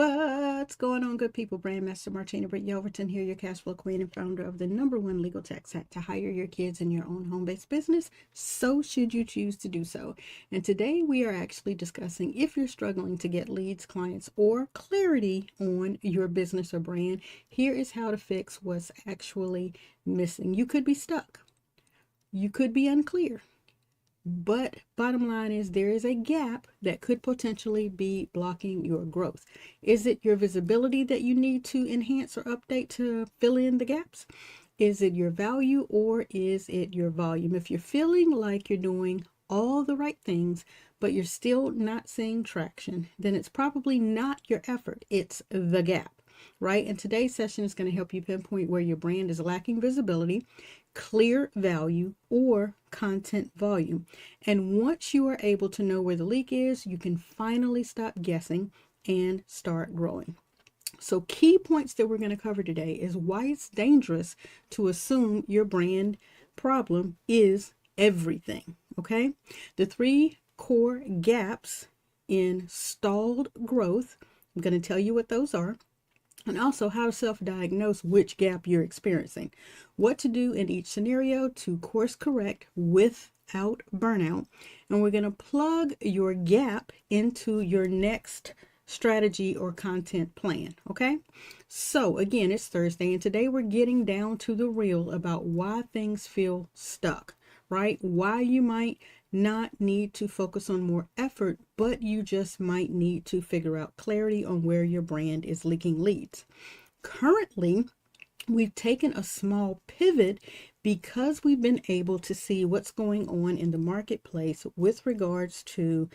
What's going on, good people? Brandmaster Martina Britt Yelverton here, your cash flow queen and founder of the #1 legal tax hack to hire your kids in your own home-based business. So should you choose to do so. And today we are actually discussing if you're struggling to get leads, clients, or clarity on your business or brand. Here is how to fix what's actually missing. You could be stuck. You could be unclear. But bottom line is there is a gap that could potentially be blocking your growth. Is it your visibility that you need to enhance or update to fill in the gaps? Is it your value or is it your volume? If you're feeling like you're doing all the right things, but you're still not seeing traction, then it's probably not your effort. It's the gap, right? And today's session is going to help you pinpoint where your brand is lacking visibility, clear value, or content volume. And once you are able to know where the leak is, you can finally stop guessing and start growing. So key points that we're going to cover today is why it's dangerous to assume your brand problem is everything. Okay, the 3 core gaps in stalled growth. I'm going to tell you what those are, and also how to self-diagnose which gap you're experiencing, what to do in each scenario to course correct without burnout, and we're going to plug your gap into your next strategy or content plan. Okay, so again, it's Thursday, and today we're getting down to the real about why things feel stuck, right? Why you might not need to focus on more effort, but you just might need to figure out clarity on where your brand is leaking leads. Currently, we've taken a small pivot because we've been able to see what's going on in the marketplace with regards to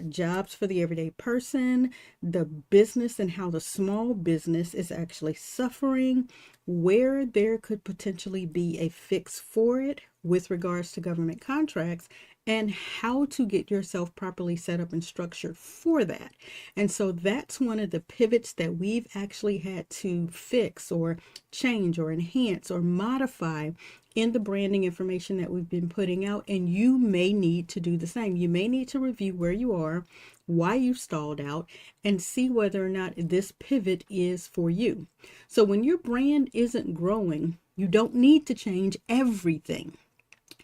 jobs for the everyday person, the business, and how the small business is actually suffering, where there could potentially be a fix for it with regards to government contracts, and how to get yourself properly set up and structured for that. And so that's one of the pivots that we've actually had to fix or change or enhance or modify in the branding information that we've been putting out. And you may need to do the same. You may need to review where you are, why you stalled out, and see whether or not this pivot is for you. So when your brand isn't growing, you don't need to change everything.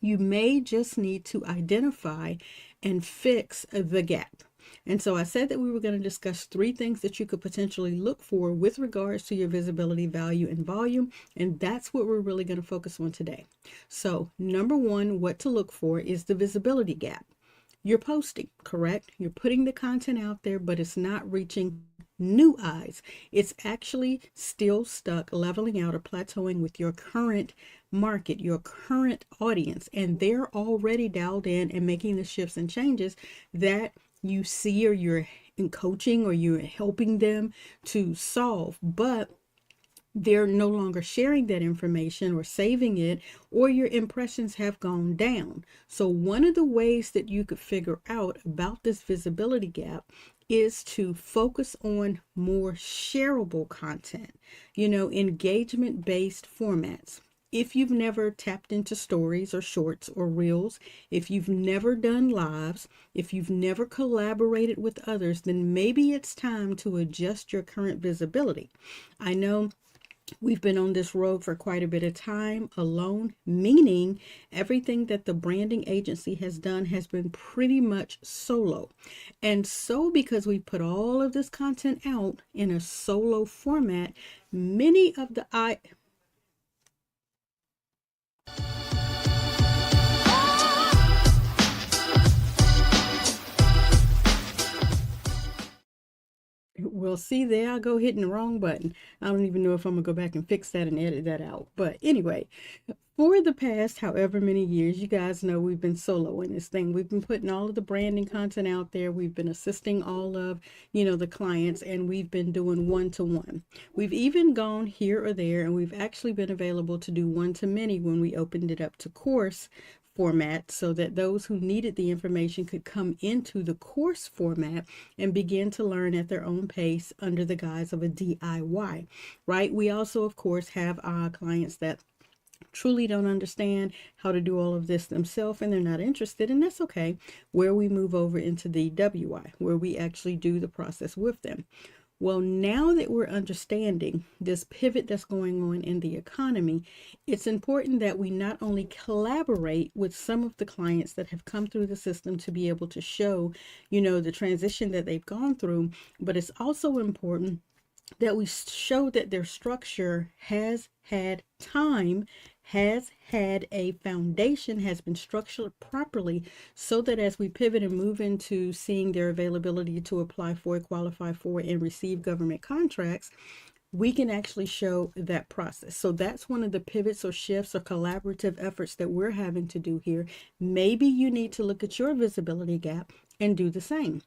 You may just need to identify and fix the gap. And so I said that we were going to discuss 3 things that you could potentially look for with regards to your visibility, value, and volume. And that's what we're really going to focus on today. So number 1, what to look for is the visibility gap. You're posting, correct? You're putting the content out there, but it's not reaching new eyes. It's actually still stuck, leveling out or plateauing with your current market, your current audience, and they're already dialed in and making the shifts and changes that you see or you're in coaching or you're helping them to solve, but they're no longer sharing that information or saving it, or your impressions have gone down. So one of the ways that you could figure out about this visibility gap is to focus on more shareable content, engagement-based formats. If you've never tapped into stories or shorts or reels, if you've never done lives, if you've never collaborated with others, then maybe it's time to adjust your current visibility. I know we've been on this road for quite a bit of time alone, meaning everything that the branding agency has done has been pretty much solo. And so because we put all of this content out in a solo format, many of the Well, see, there I go hitting the wrong button. I don't even know if I'm gonna go back and fix that and edit that out. But anyway, for the past however many years, you guys know we've been solo in this thing. We've been putting all of the branding content out there. We've been assisting all of, the clients, and we've been doing one-to-one. We've even gone here or there, and we've actually been available to do one-to-many when we opened it up to course format, so that those who needed the information could come into the course format and begin to learn at their own pace under the guise of a DIY, right? We also, of course, have our clients that truly don't understand how to do all of this themselves and they're not interested, and that's okay, where we move over into the WI, where we actually do the process with them. Well, now that we're understanding this pivot that's going on in the economy, it's important that we not only collaborate with some of the clients that have come through the system to be able to show, the transition that they've gone through, but it's also important that we show that their structure has had time, has had a foundation, has been structured properly, so that as we pivot and move into seeing their availability to apply for, qualify for, and receive government contracts, we can actually show that process. So that's one of the pivots or shifts or collaborative efforts that we're having to do here. Maybe you need to look at your visibility gap and do the same.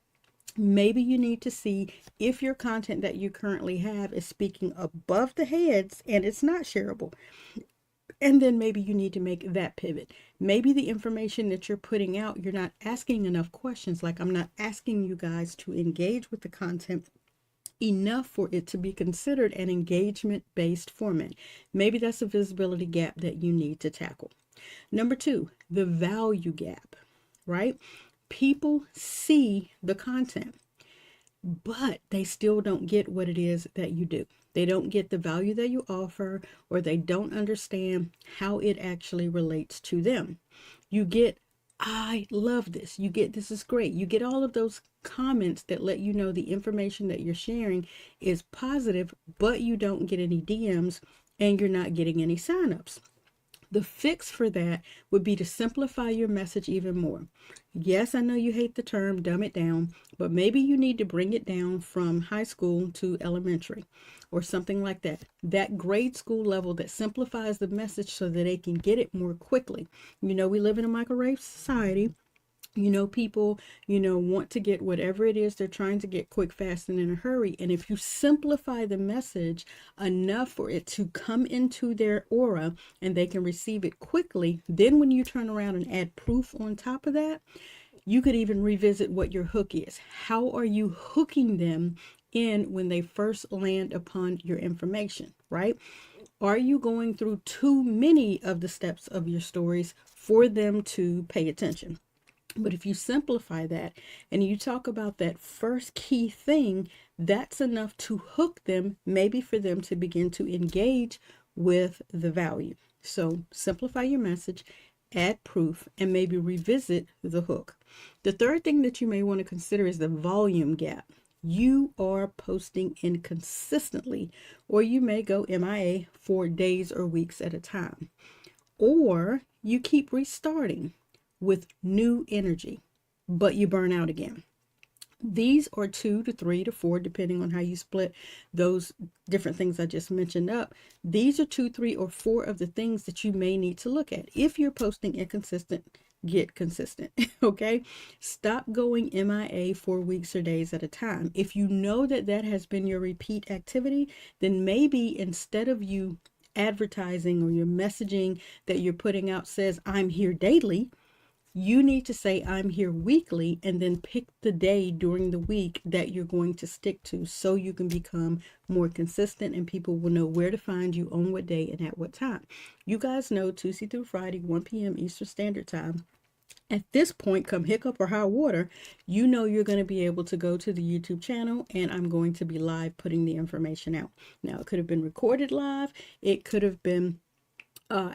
Maybe you need to see if your content that you currently have is speaking above the heads and it's not shareable. And then maybe you need to make that pivot. Maybe the information that you're putting out, you're not asking enough questions. Like, I'm not asking you guys to engage with the content enough for it to be considered an engagement-based format. Maybe that's a visibility gap that you need to tackle. Number 2, the value gap, right? People see the content, but they still don't get what it is that you do. They don't get the value that you offer, or they don't understand how it actually relates to them. You get, I love this. You get, this is great. You get all of those comments that let you know the information that you're sharing is positive, but you don't get any DMs and you're not getting any signups. The fix for that would be to simplify your message even more. Yes, I know you hate the term dumb it down, but maybe you need to bring it down from high school to elementary or something like that. That grade school level that simplifies the message so that they can get it more quickly. We live in a microwave society. People, want to get whatever it is they're trying to get quick, fast, and in a hurry. And if you simplify the message enough for it to come into their aura and they can receive it quickly, then when you turn around and add proof on top of that, you could even revisit what your hook is. How are you hooking them in when they first land upon your information, right? Are you going through too many of the steps of your stories for them to pay attention? But if you simplify that and you talk about that first key thing, that's enough to hook them, maybe for them to begin to engage with the value. So simplify your message, add proof, and maybe revisit the hook. The third thing that you may want to consider is the volume gap. You are posting inconsistently, or you may go MIA for days or weeks at a time, or you keep restarting with new energy, but you burn out again. These are 2 to 3 to 4, depending on how you split those different things I just mentioned up. These are 2, 3, or 4 of the things that you may need to look at. If you're posting inconsistent, get consistent, okay? Stop going MIA for weeks or days at a time. If you know that that has been your repeat activity, then maybe instead of you advertising or your messaging that you're putting out says, I'm here daily, you need to say, I'm here weekly, and then pick the day during the week that you're going to stick to so you can become more consistent and people will know where to find you on what day and at what time. You guys know Tuesday through Friday, 1 p.m. Eastern Standard Time. At this point, come hiccup or high water, you know you're going to be able to go to the YouTube channel and I'm going to be live putting the information out. Now, it could have been recorded live. It could have been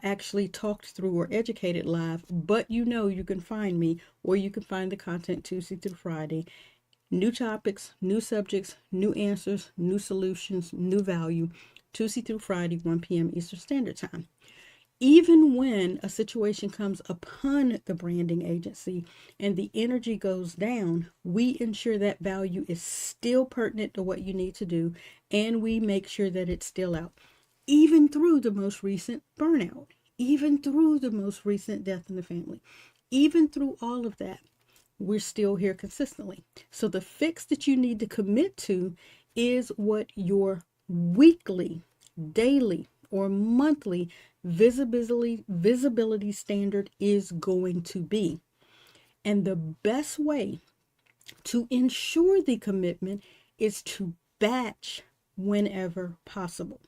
actually talked through or educated live, but you can find me, or you can find the content Tuesday through Friday. New topics, new subjects, new answers, new solutions, new value, Tuesday through Friday, 1 p.m. Eastern Standard Time. Even when a situation comes upon the branding agency and the energy goes down, we ensure that value is still pertinent to what you need to do, and we make sure that it's still out. Even through the most recent burnout, even through the most recent death in the family, even through all of that, we're still here consistently. So the fix that you need to commit to is what your weekly, daily, or monthly visibility standard is going to be. And the best way to ensure the commitment is to batch whenever possible.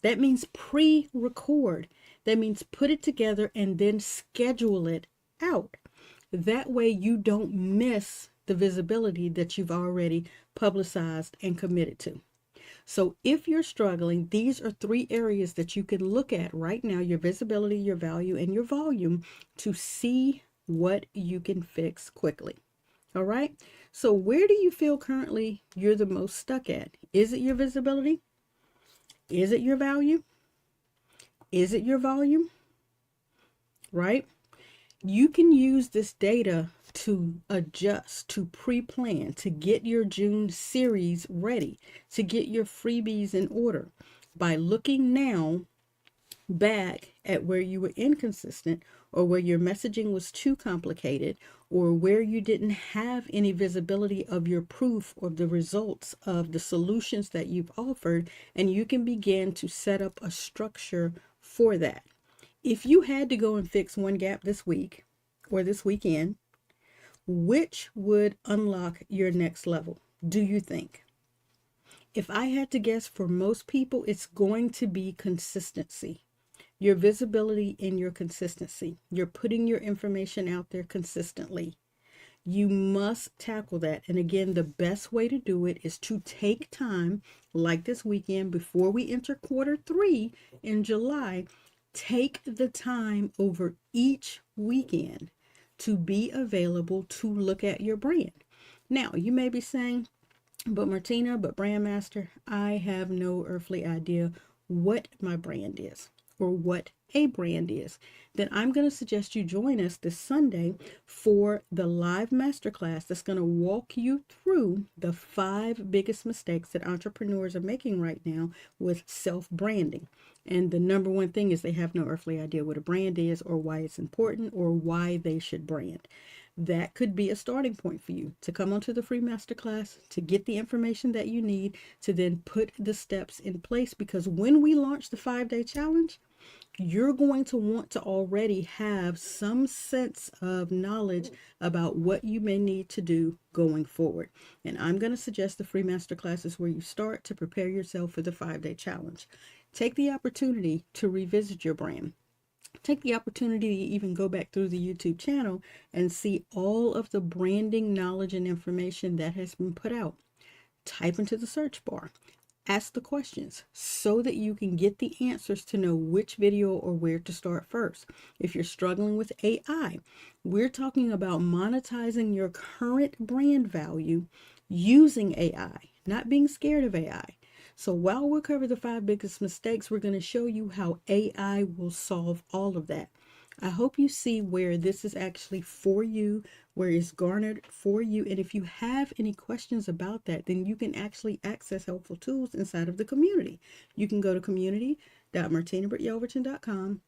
That means pre-record. That means put it together and then schedule it out. That way you don't miss the visibility that you've already publicized and committed to. So if you're struggling, these are 3 areas that you can look at right now: your visibility, your value, and your volume, to see what you can fix quickly. All right. So where do you feel currently you're the most stuck at? Is it your visibility? Is it your value? Is it your volume? Right? You can use this data to adjust, to pre-plan, to get your June series ready, to get your freebies in order by looking now back at where you were inconsistent, or where your messaging was too complicated, or where you didn't have any visibility of your proof or the results of the solutions that you've offered, and you can begin to set up a structure for that. If you had to go and fix one gap this week or this weekend, which would unlock your next level, do you think? If I had to guess, for most people, it's going to be consistency. Your visibility and your consistency. You're putting your information out there consistently. You must tackle that. And again, the best way to do it is to take time, like this weekend, before we enter quarter 3 in July. Take the time over each weekend to be available to look at your brand. Now, you may be saying, but Martina, but Brandmaster, I have no earthly idea what my brand is or what a brand is. Then I'm going to suggest you join us this Sunday for the live masterclass that's going to walk you through the 5 biggest mistakes that entrepreneurs are making right now with self-branding. And the number one thing is they have no earthly idea what a brand is, or why it's important, or why they should brand. That could be a starting point for you to come onto the free masterclass, to get the information that you need, to then put the steps in place. Because when we launch the 5-day challenge, you're going to want to already have some sense of knowledge about what you may need to do going forward. And I'm going to suggest the free masterclass is where you start to prepare yourself for the 5-day challenge. Take the opportunity to revisit your brand. Take the opportunity to even go back through the YouTube channel and see all of the branding knowledge and information that has been put out. Type into the search bar. Ask the questions so that you can get the answers to know which video or where to start first. If you're struggling with AI, we're talking about monetizing your current brand value using AI, not being scared of AI. So while we'll cover the 5 biggest mistakes, we're going to show you how AI will solve all of that. I hope you see where this is actually for you, where it's garnered for you. And if you have any questions about that, then you can actually access helpful tools inside of the community. You can go to community.martinabrityelverton.com,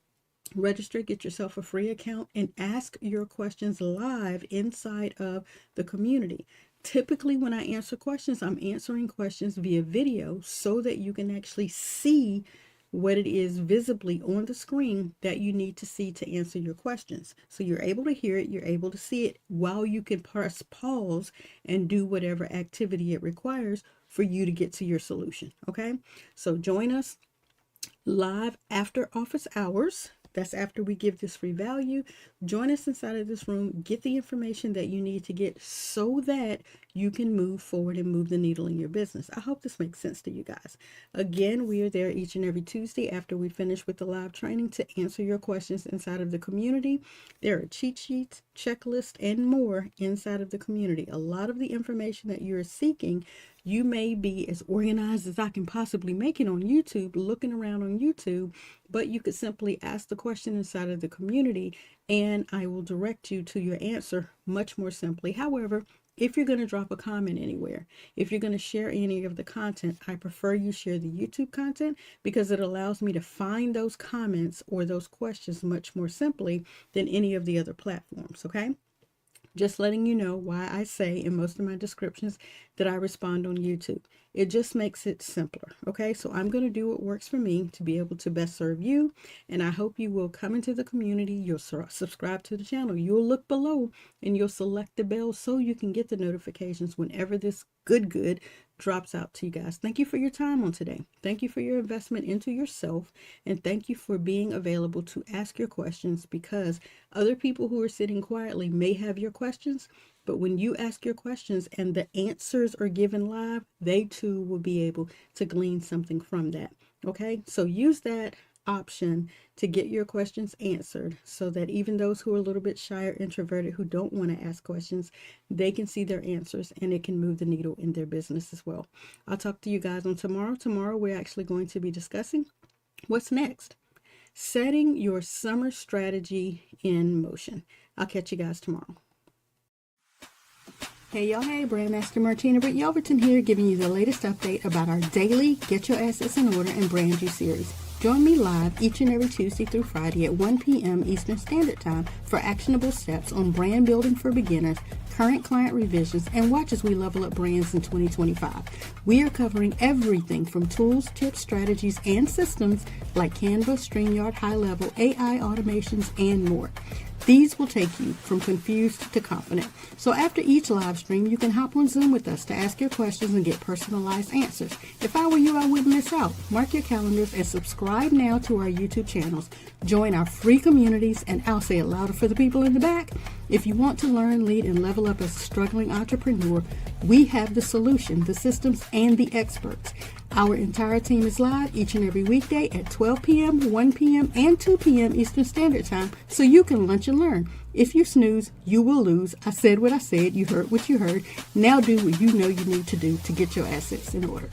register, get yourself a free account, and ask your questions live inside of the community. Typically, when I answer questions, I'm answering questions via video so that you can actually see what it is visibly on the screen that you need to see to answer your questions. So you're able to hear it, you're able to see it, while you can press pause and do whatever activity it requires for you to get to your solution. Okay, so join us live after office hours. That's after we give this free value. Join us inside of this room. Get the information that you need to get so that you can move forward and move the needle in your business. I hope this makes sense to you guys. Again, we are there each and every Tuesday after we finish with the live training to answer your questions inside of the community. There are cheat sheets, checklists, and more inside of the community. A lot of the information that you're seeking, you may be as organized as I can possibly make it on YouTube, looking around on YouTube, but you could simply ask the question inside of the community and I will direct you to your answer much more simply. However, if you're going to drop a comment anywhere, if you're going to share any of the content, I prefer you share the YouTube content because it allows me to find those comments or those questions much more simply than any of the other platforms, okay? Just letting you know why I say in most of my descriptions that I respond on YouTube. It just makes it simpler. Okay, so I'm going to do what works for me to be able to best serve you. And I hope you will come into the community. You'll subscribe to the channel. You'll look below and you'll select the bell so you can get the notifications whenever this good drops out to you guys. Thank you for your time on today. Thank you for your investment into yourself. And thank you for being available to ask your questions, because other people who are sitting quietly may have your questions. But when you ask your questions and the answers are given live, they too will be able to glean something from that. Okay, so use that option to get your questions answered, so that even those who are a little bit shy or introverted, who don't want to ask questions, they can see their answers and it can move the needle in their business as well. I'll talk to you guys on tomorrow. Tomorrow we're actually going to be discussing what's next. Setting your summer strategy in motion. I'll catch you guys tomorrow. Hey y'all, hey, Brandmaster Martina Britt Yelverton here, giving you the latest update about our daily Get Your Assets in Order and Brand You series. Join me live each and every Tuesday through Friday at 1 p.m. Eastern Standard Time for actionable steps on brand building for beginners, current client revisions, and watch as we level up brands in 2025. We are covering everything from tools, tips, strategies, and systems like Canva, StreamYard, high-level AI automations, and more. These will take you from confused to confident. So after each live stream, you can hop on Zoom with us to ask your questions and get personalized answers. If I were you, I wouldn't miss out. Mark your calendars and subscribe now to our YouTube channels. Join our free communities, and I'll say it louder for the people in the back. If you want to learn, lead, and level up as a struggling entrepreneur, we have the solution, the systems, and the experts. Our entire team is live each and every weekday at 12 p.m., 1 p.m., and 2 p.m. Eastern Standard Time, so you can lunch and learn. If you snooze, you will lose. I said what I said. You heard what you heard. Now do what you know you need to do to get your assets in order.